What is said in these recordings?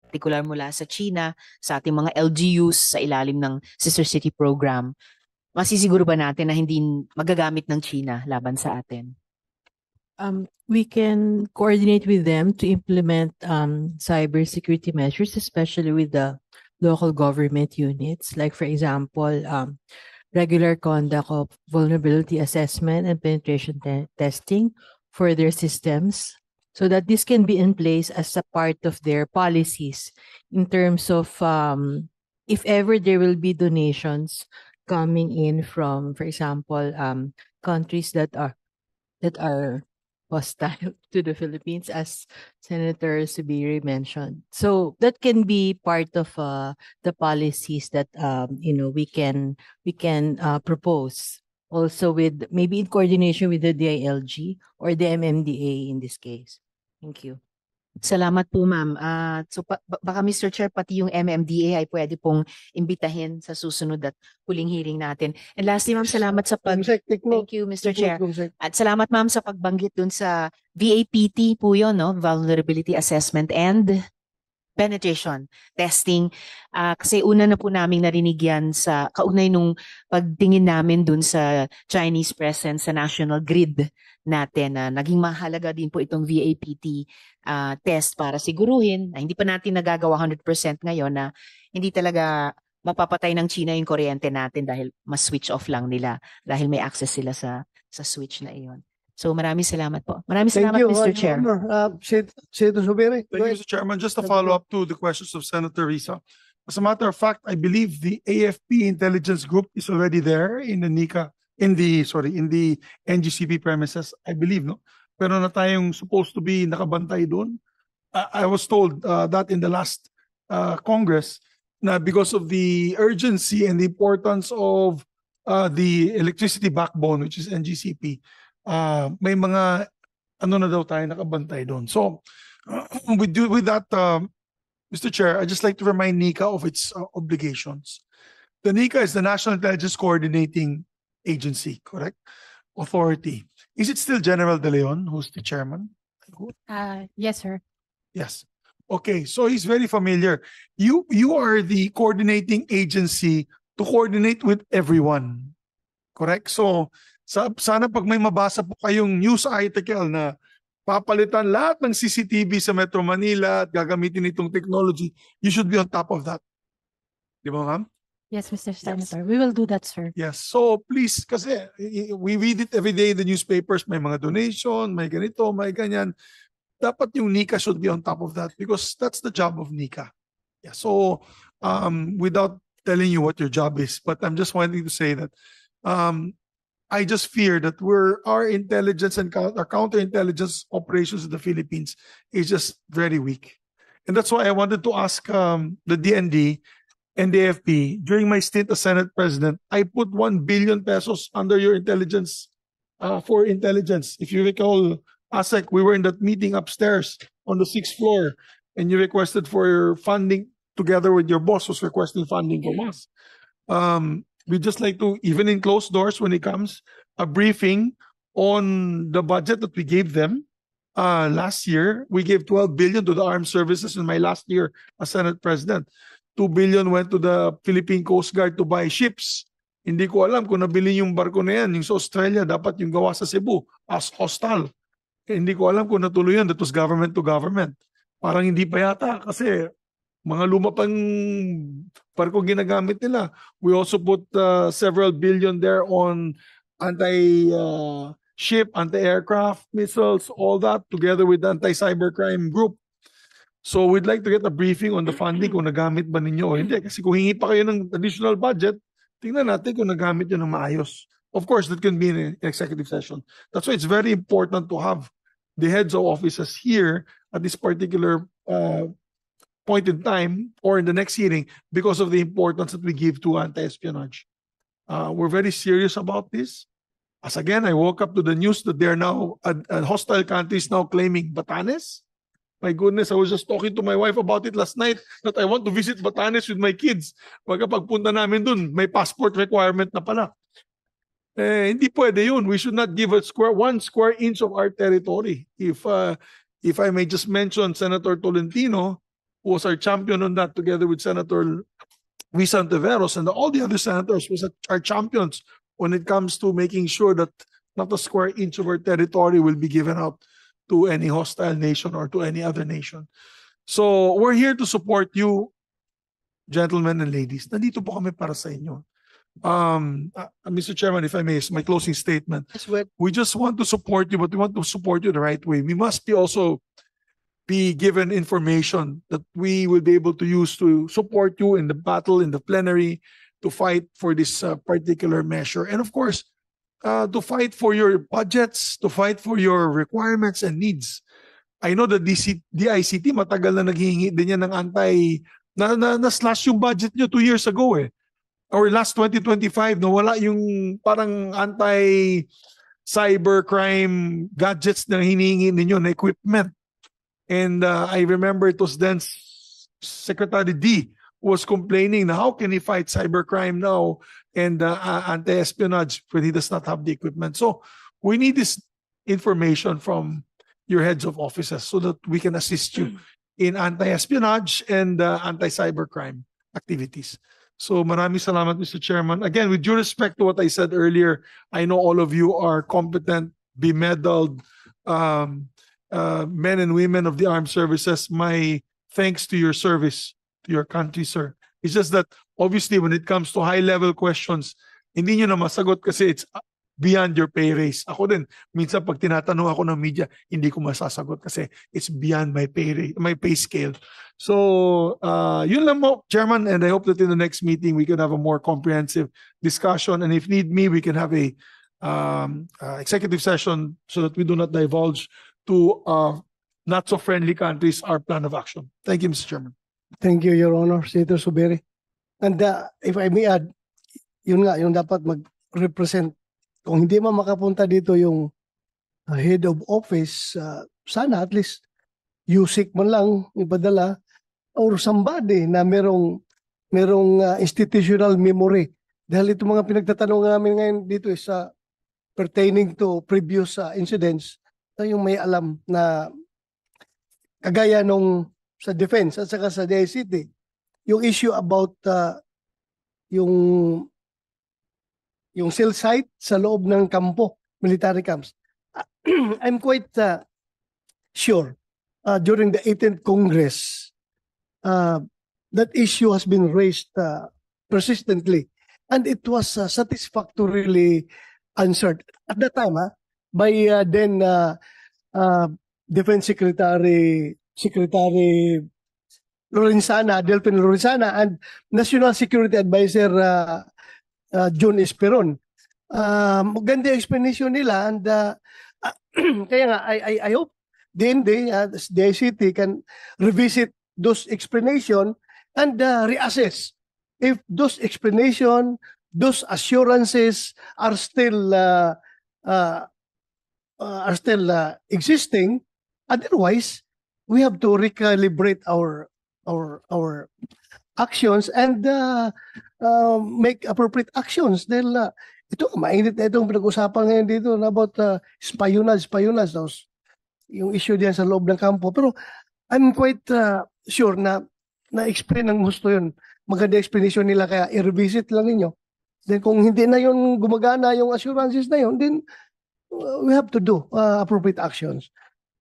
particular mula sa China, sa ating mga LGUs sa ilalim ng Sister City Program, masisiguro ba natin na hindi magagamit ng China laban sa atin? We can coordinate with them to implement cybersecurity measures, especially with the local government units. Like, for example, regular conduct of vulnerability assessment and penetration testing for their systems, so that this can be in place as a part of their policies in terms of if ever there will be donations coming in from, for example, countries that are hostile to the Philippines, as Senator Subiri mentioned. So that can be part of the policies that we can propose, also with maybe in coordination with the DILG or the MMDA in this case. Thank you. Salamat po, ma'am. So baka Mr. Chair, pati yung MMDA ay pwede pong imbitahin sa susunod at huling hearing natin. And lastly, ma'am, salamat sa Thank you, Mr. Chair. At salamat, ma'am, sa pagbanggit dun sa VAPT po yun, no? Vulnerability Assessment and Penetration Testing. Kasi una na po naming narinig yan sa kaunay nung pagtingin namin dun sa Chinese presence sa national grid natin. Naging mahalaga din po itong VAPT test para siguruhin na hindi pa natin nagagawa 100% ngayon na hindi talaga mapapatay ng China yung kuryente natin dahil mas switch off lang nila dahil may access sila sa switch na iyon. So maraming salamat po. Maraming salamat, Mr. Chair. Senator Subiri. Thank you, Mr. Chairman. Just to follow up to the questions of Senator Risa. As a matter of fact, I believe the AFP intelligence group is already there in the NICA, in the NGCP premises, I believe, no? Pero na tayong supposed to be nakabantay doon. I was told that in the last Congress na because of the urgency and the importance of the electricity backbone, which is NGCP, may mga ano na daw tayo nakabantay doon. So with that, Mr. Chair, I'd just like to remind NICA of its obligations. The NICA is the National Intelligence Coordinating Agency, correct? Authority. Is it still General De Leon who's the chairman? Yes, sir. Yes. Okay, so he's very familiar. You are the coordinating agency to coordinate with everyone. Correct? So sana pag may mabasa po kayong news article na papalitan lahat ng CCTV sa Metro Manila at gagamitin itong technology, you should be on top of that. Di ba, ma'am? Yes, Mr. Senator. We will do that, sir. Yes. So please, kasi we read it every day in the newspapers, may mga donation, may ganito, may ganyan. Dapat yung NICA should be on top of that because that's the job of NICA. Yeah. So without telling you what your job is, but I'm just wanting to say that I just fear that our intelligence and our counterintelligence operations in the Philippines is just very weak. And that's why I wanted to ask the DND and the AFP, during my stint as Senate President, I put 1 billion pesos under your intelligence, for intelligence. If you recall, ASEC, we were in that meeting upstairs on the 6th floor, and you requested for your funding, together with your boss was requesting funding from us. We just like to, even in closed doors when it comes, a briefing on the budget that we gave them. Last year, we gave 12 billion to the armed services in my last year as Senate President. 2 billion went to the Philippine Coast Guard to buy ships. Hindi ko alam kung nabili yung barko na yan, yung sa Australia, dapat yung gawa sa Cebu as hostal. Hindi ko alam kung natuloy yun, that was government to government. Parang hindi pa yata kasi mga luma pang barko ginagamit nila. We also put several billion there on anti-ship, anti-aircraft missiles, all that together with the anti-cybercrime group. So we'd like to get a briefing on the funding kung nagamit ba ninyo o hindi. Kasi kung hingi pa kayo ng additional budget, tingnan natin kung nagamit yun ng maayos. Of course, that can be in an executive session. That's why it's very important to have the heads of offices here at this particular point in time or in the next hearing because of the importance that we give to anti-espionage. We're very serious about this. As again, I woke up to the news that there are now hostile countries now claiming Batanes. My goodness, I was just talking to my wife about it last night that I want to visit Batanes with my kids. Pagpunta namin dun, may passport requirement na pala. Hindi pwede yun. We should not give 1 square inch of our territory. If I may just mention Senator Tolentino, who was our champion on that, together with Senator Risa Ontiveros and all the other senators, was our champions when it comes to making sure that not a square inch of our territory will be given up to any hostile nation or to any other nation. So we're here to support you, gentlemen and ladies. Nandito po kami para sa inyo. Mr. Chairman, if I may, my closing statement. Yes, well, We just want to support you, but we want to support you the right way. We must be also be given information that we will be able to use to support you in the battle, in the plenary, to fight for this particular measure. And of course, to fight for your budgets, to fight for your requirements and needs. I know that DICT matagal na naghihingi din yan ng na-slash yung budget nyo 2 years ago eh. Or last 2025, nawala yung parang anti-cybercrime gadgets na hinihingi ninyo na equipment. And I remember it was then Secretary D who was complaining na how can he fight cybercrime now and anti-espionage when he does not have the equipment. So we need this information from your heads of offices so that we can assist you in anti-espionage and anti-cybercrime activities. So maraming salamat, Mr. Chairman. Again, with due respect to what I said earlier, I know all of you are competent, bemedaled men and women of the armed services. My thanks to your service to your country, sir. It's just that obviously when it comes to high-level questions, hindi nyo na masagot kasi it's beyond your pay raise. Ako din, minsan pag tinatanong ako ng media, hindi ko masasagot kasi it's beyond my pay scale. So, yun lang mo, Chairman, and I hope that in the next meeting we can have a more comprehensive discussion, and if need me, we can have a executive session so that we do not divulge to not so friendly countries our plan of action. Thank you, Mr. Chairman. thank you, Your Honor, Senator Subiri. And if I may add, yun nga, yung dapat mag-represent. Kung hindi man makapunta dito yung head of office, sana at least USIC man lang ipadala or somebody na merong institutional memory. Dahil itong mga pinagtatanong namin ngayon dito is pertaining to previous incidents, yung may alam na kagaya nung sa defense at saka sa DICT, yung issue about yung cell site sa loob ng kampo, military camps. I'm quite sure during the 18th Congress that issue has been raised persistently, and it was satisfactorily answered at that time by then Defense Secretary Lorenzana, Delphin Lorenzana, and National Security Advisor John Esperon. Maganda yung explanation nila, and kaya nga I hope DND, the ICT can revisit those explanation and reassess if those explanation, those assurances are still existing. Otherwise, we have to recalibrate our actions and make appropriate actions. Dahil ito, mainit na itong pinag-usapan ngayon dito about espionage, yung issue diyan sa loob ng kampo. Pero I'm quite sure na na-explain ng gusto yun. Maganda explanation nila, kaya i-revisit lang ninyo. Then kung hindi na yun gumagana yung assurances na yun, then we have to do appropriate actions.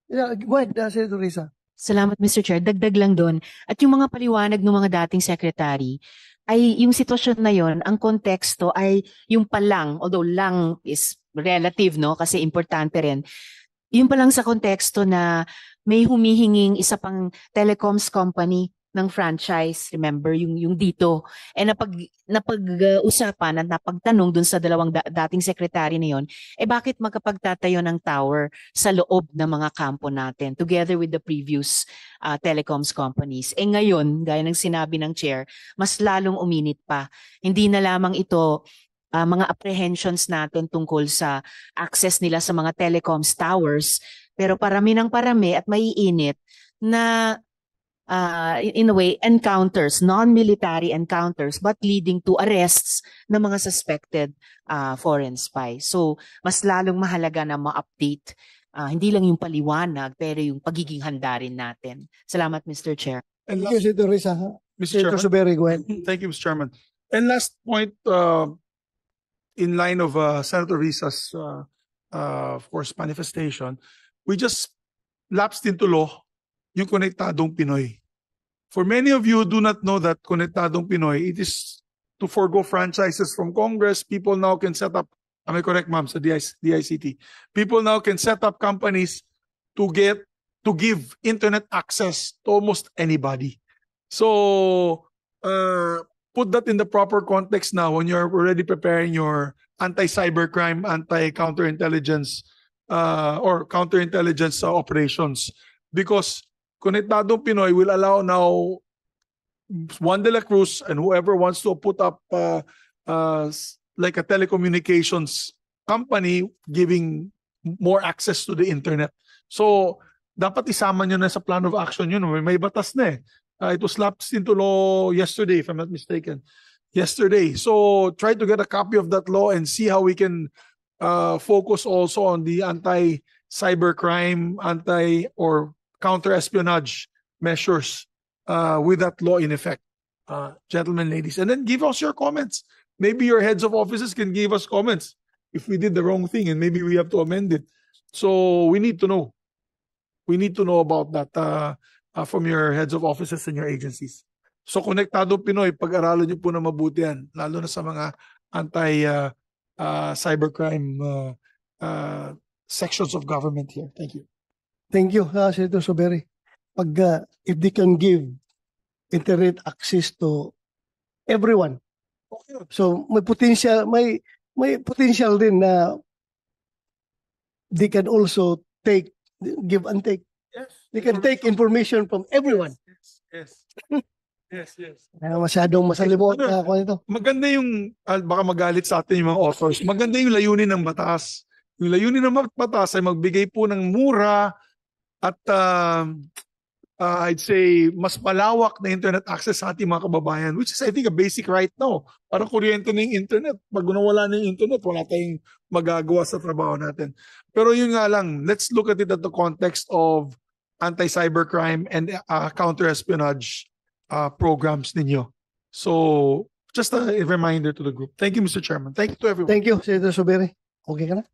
Yeah, go ahead, Senator Risa. Salamat, Mr. Chair. Dagdag lang doon. At yung mga paliwanag ng mga dating secretary, ay yung sitwasyon na yon, ang konteksto ay yung palang, although lang is relative, no? Kasi importante rin. Yung palang sa konteksto na may humihinging isa pang telecoms company ng franchise, remember, yung dito. And napag-usapan at napagtanong dun sa dalawang dating secretary na yon, bakit magkapagtatayo ng tower sa loob ng mga kampo natin together with the previous telecoms companies? Ngayon, gaya ng sinabi ng chair, mas lalong uminit pa. Hindi na lamang ito mga apprehensions natin tungkol sa access nila sa mga telecoms towers, pero parami ng parami at maiinit na in a way, encounters, non-military encounters, but leading to arrests ng mga suspected foreign spies. So, mas lalong mahalaga na ma-update, hindi lang yung paliwanag, pero yung pagiging handa rin natin. Salamat, Mr. Chair. And Thank you, last, Senator Risa. Mr. Senator Chairman. Suberi, go ahead. Thank you, Mr. Chairman. And last point, in line of Senator Risa's, of course, manifestation, we just lapsed into law yung Konektadong Pinoy. For many of you who do not know that Konektadong Pinoy, it is to forgo franchises from Congress. People now can set up, am I correct, ma'am, sa DICT? People now can set up companies to give internet access to almost anybody. So, put that in the proper context now when you're already preparing your anti-cybercrime, anti-counterintelligence, or counterintelligence operations. Because Konektadong Pinoy will allow now Juan de la Cruz and whoever wants to put up like a telecommunications company giving more access to the internet. So, dapat isama nyo na sa plan of action yun. May batas na eh. It was lapsed into law yesterday, if I'm not mistaken. Yesterday. So, try to get a copy of that law and see how we can focus also on the anti-cybercrime, or counter-espionage measures with that law in effect. Gentlemen, ladies. And then give us your comments. Maybe your heads of offices can give us comments if we did the wrong thing and maybe we have to amend it. So, we need to know. We need to know about that from your heads of offices and your agencies. So, Konektadong Pinoy, pag-aralan niyo po na mabuti yan, lalo na sa mga anti-cybercrime sections of government here. Thank you. Thank you, Senator Suberi. If they can give internet access to everyone, so may potential din na they can also give and take. Yes. They can take information from everyone. Yes. Yes, yes. Masyadong masalimot na ako nito. Maganda yung, baka magalit sa atin yung mga authors, maganda yung layunin ng batas. Yung layunin ng batas ay magbigay po ng mura at I'd say mas malawak na internet access sa ating mga kababayan, which is I think a basic right now. Parang kuryente na yung internet. Pag nawala na yung internet, wala tayong magagawa sa trabaho natin. Pero yun nga lang, let's look at it at the context of anti-cybercrime and counter-espionage programs ninyo. So, just a reminder to the group. Thank you, Mr. Chairman. Thank you to everyone. Thank you, Senator Suberi. Okay ka na?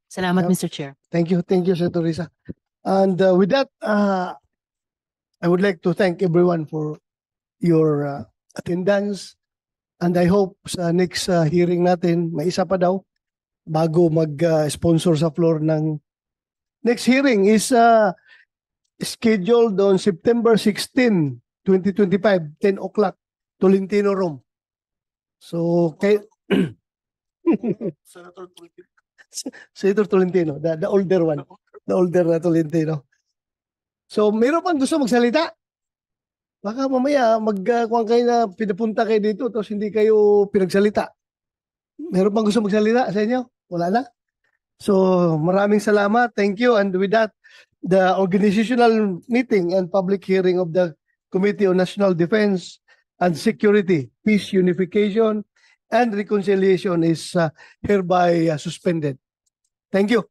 Salamat, Yeah. Mr. Chair. Thank you, Senator Risa. And with that, I would like to thank everyone for your attendance. And I hope sa next hearing natin, may isa pa daw, bago mag-sponsor sa floor ng next hearing is scheduled on September 16, 2025, 10 o'clock, Tolentino Room. So, Senator Tolentino, the older one. The older na Tolentino. So, meron pang gusto magsalita? Baka mamaya kuwan kayo na pinapunta kayo dito tapos hindi kayo pinagsalita. Meron pang gusto magsalita sa inyo? Wala na? So, maraming salamat. Thank you. And with that, the organizational meeting and public hearing of the Committee on National Defense and Security, Peace, Unification, and Reconciliation is hereby suspended. Thank you.